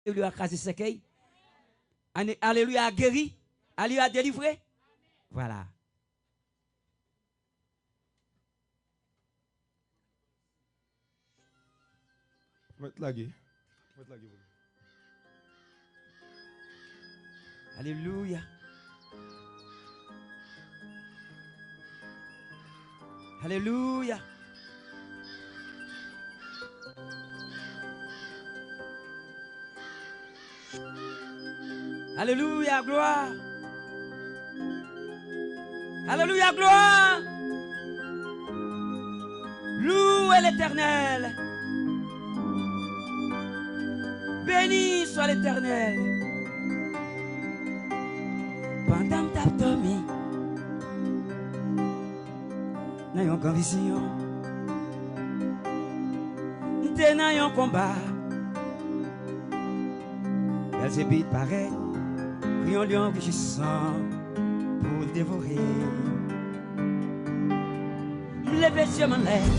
Alléluia, crasé sequeil. Alléluia, guéri. Alléluia, délivré. Voilà. Alléluia. Alléluia. Alléluia, gloire. Alléluia, gloire. Louez l'Éternel. Béni soit l'Éternel. Pendant ta dormi, dans une grande vision, t'es dans un combat. Belzébuth paraît, criant lion rugissant pour le dévorer. Lever les yeux, mon lèvre,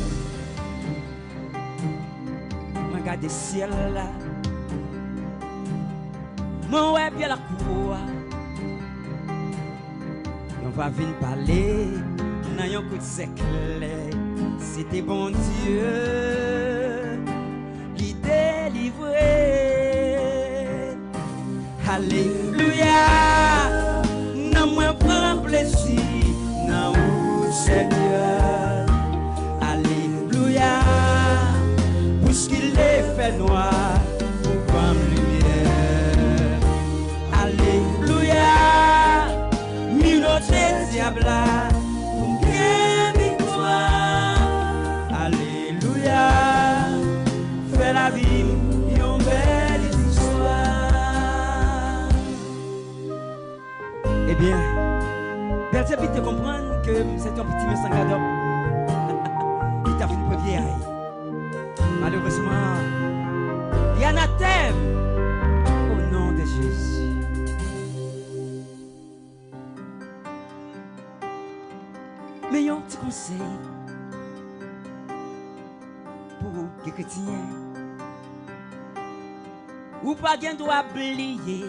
regarde le ciel là, mon ouais bien la cour. On va venir parler dans un coup de secret. C'était bon Dieu qui délivrait. Alléluia. Non, moi prends plaisir dans le Seigneur. Alléluia. Pour ce qu'il est fait noir pour comme lumière. Alléluia. Minoté diable pour bien victoire. Alléluia. Fais la vie une belle histoire. Eh bien, Belzébuth te comprendre que c'est un petit messangador. Il t'a fait une peu vieille. Malheureusement, il y en a thème au nom de Jésus. Mais il y a un petit conseil pour les chrétiens. Ou pas bien doit oublier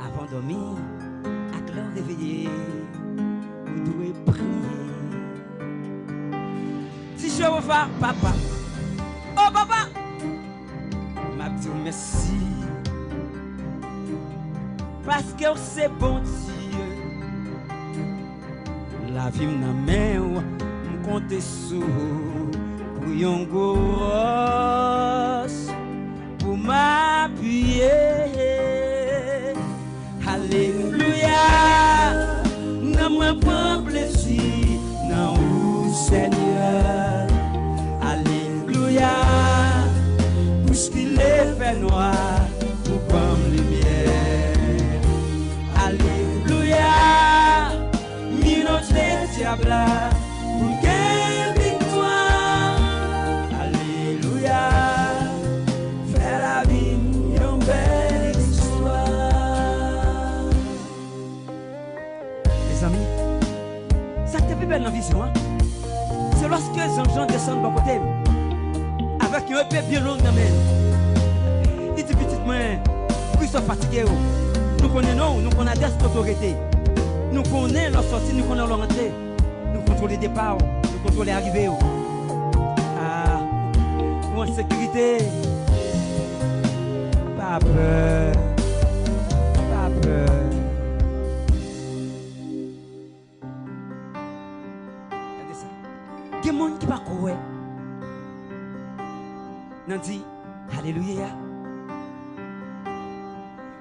avant de dormir, à l'heure réveillée, vous devez prier. Si je revois papa, oh papa, m'a dit merci parce que c'est bon Dieu. La vie m'a main, m'compte sous pour yon gros pour m'appuyer. Alléluia. Non moi prends plaisir dans le Seigneur. Alléluia. Pour ce qu'il est fait noir pour comme lumière. Alléluia. Minoté diable pour quelle victoire. Alléluia. Fais la vie une belle histoire. Les amis, ça te fait belle dans la vision, hein? C'est lorsque Jean descend de mon côté avec une épée bien longue dans la main. Il dit petite main, pourquoi ils sont fatigués? Nous connaissons, nous connaissons l'autorité. Nous connaissons leur sortie, nous connaissons leur entrée. Nous contrôlons les départs, nous contrôlons les arrivées. Ah, ou en sécurité. Pas peur. Pas peur. Regardez ça. Il y a des gens qui ne pas courir. Nous dit, Alléluia.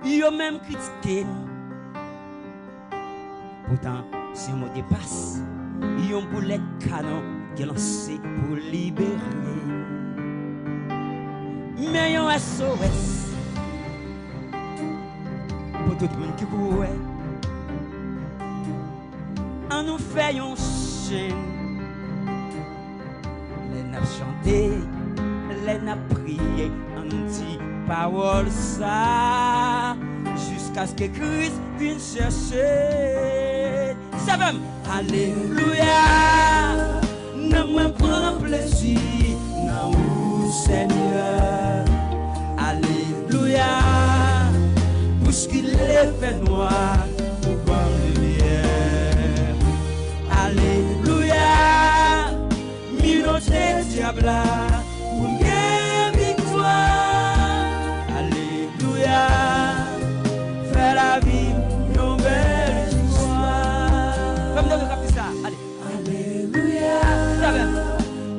Ils ont même critiqué nous. Pourtant, si on me dépasse, il y a un boulet canon qui est lancé pour libérer. Mais il y a un SOS pour tout le monde qui court. On nous fait une chaîne. Les nappes chanter, les nappes prier, on nous dit parole ça, jusqu'à ce que Christ vienne chercher. Ça va, alléluia. Non, moi prends plaisir dans le Seigneur. les fait noir, comme lumière. Alléluia, minoté diable, pour gagner victoire. Alléluia, fais la vie, une belle histoire. Comme nous avons ça, allez. Alléluia,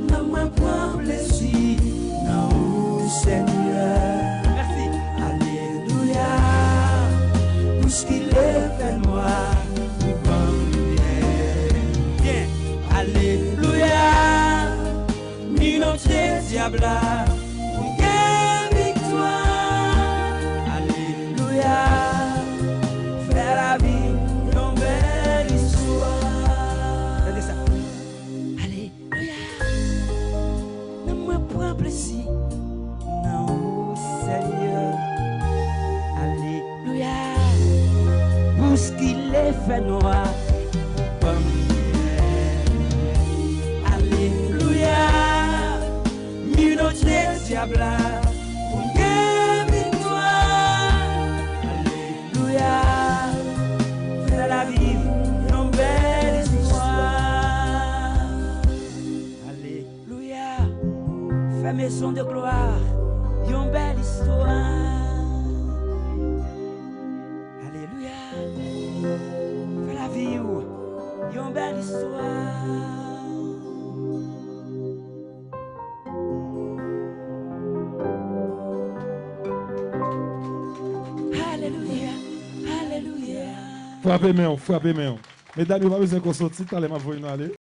n'a pas prendre plaisir, non, Seigneur. Merci. Alléluia, pour ce qu'il est fait noir, comme lumière. Bien, alléluia, minoté diable, pour gagner victoire. Alléluia, faire la vie, une belle histoire. Regardez ça. Alléluia, ne me prends plaisir, non, Seigneur. Alléluia, pour ce qu'il est fait noir, comme lumière. Alléluia, minoté diable, pour gagner victoire. Alléluia, fais la vie, une belle histoire. Alléluia, fais maison de gloire, une belle histoire. Alléluia, fais la vie, une belle histoire. Alléluia, alléluia. Frappez main, frappez main. Mesdames, vous avez besoin qu'on sorte, allez m'envoyer nous aller.